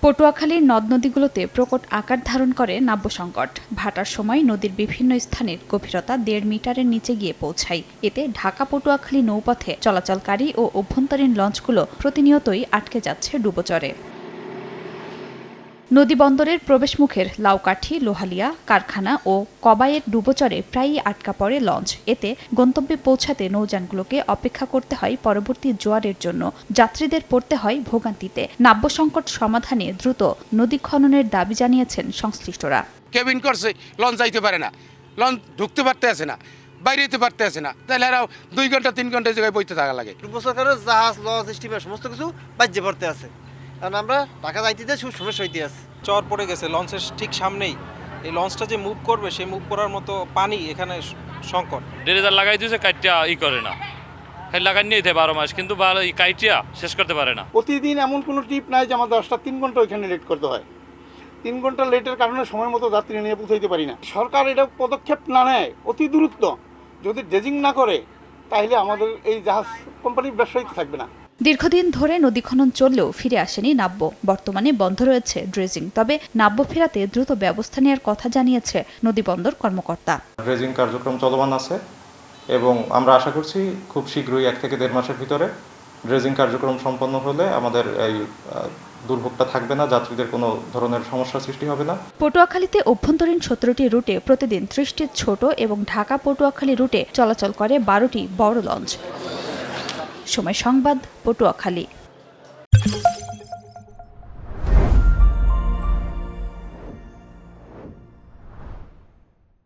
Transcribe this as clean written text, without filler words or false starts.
পটুয়াখালীর নদ-নদীগুলোতে প্রকট আকার ধারণ করে নাব্য সংকট। ভাটার সময় নদীর বিভিন্ন স্থানের গভীরতা ১.৫ মিটারের নিচে গিয়ে পৌঁছায়। এতে ঢাকা-পটুয়াখালী নৌপথে চলাচলকারী ও অভ্যন্তরীণ লঞ্চগুলো প্রতিনিয়তই আটকে যাচ্ছে ডুবোচরে। নদীবন্দরের প্রবেশমুখের লাউকাঠি, লোহালিয়া, কারখানা ও কবায়ের ডুবোচরে প্রায়ই আটকা পড়ে লঞ্চ। এতে গন্তব্যে পৌঁছাতে নৌযানগুলোকে অপেক্ষা করতে হয় পরবর্তী জোয়ারের জন্য। যাত্রীদের পড়তে হয় ভোগান্তিতে। নাব্য সংকট সমাধানে দ্রুত নদী খননের দাবি জানিয়েছেন সংশ্লিষ্টরা। কেবিন করছে, লঞ্চ যাইতে পারে না, লঞ্চ ঢুকতে পারতে আসে না, বাইরে যেতে পারতে আসে না, তাহলে আরও ২ ঘন্টা ৩ ঘন্টা জায়গায় বইতে থাকা লাগে। সরকারের জাহাজ, লঞ্চ, স্টিমার সমস্ত কিছু বাজ্যে পড়তে আছে, কারণ আমরা ঢাকা যাইতে খুব সমস্যা হইতে আছে। চর পড়ে গেছে লঞ্চের ঠিক সামনেই। এই লঞ্চটা যে মুভ করবে, সেই মুভ করার মতো পানি এখানে সংকট। ডেরেজার লাগাই দিয়েছে, কাইটিয়া করে না, লাগাই নিয়ে 12 মাস, কিন্তু কাইটিয়া শেষ করতে পারে না। প্রতিদিন এমন কোনো ট্রিপ নাই যে আমাদের 3 ঘন্টা ওইখানে লেট করতে হয়। 3 ঘন্টা লেটের কারণে সময় মতো যাত্রী নিয়ে পৌঁছাইতে পারি না। সরকার এটা পদক্ষেপ না নেয় অতি দ্রুত, যদি ড্রেজিং না করে, তাহলে আমাদের এই জাহাজ কোম্পানির ব্যবসায়ী থাকবে না। দীর্ঘদিন ধরে নদী খনন চললেও ফিরে আসেনি নাব্য। বর্তমানে বন্ধ রয়েছে ড্রেজিং। তবে নাব্য ফেরাতে দ্রুত ব্যবস্থা নেওয়ার কথা জানিয়েছে নদীবন্দর কর্মকর্তা। ড্রেজিং কার্যক্রম চলমান আছে এবং আমরা আশা করছি খুব শীঘ্রই 1 থেকে 1.৫ মাসের ভিতরে ড্রেজিং কার্যক্রম সম্পন্ন হলে আমাদের এই দুর্ভোগটা থাকবে না, যাত্রীদের কোনো ধরনের সমস্যার সৃষ্টি হবে না। পটুয়াখালীতে অভ্যন্তরীণ 17টি রুটে প্রতিদিন 30টি ছোট এবং ঢাকা-পটুয়াখালী রুটে চলাচল করে 12টি বড় লঞ্চ। সময় সংবাদ, পটুয়াখালী।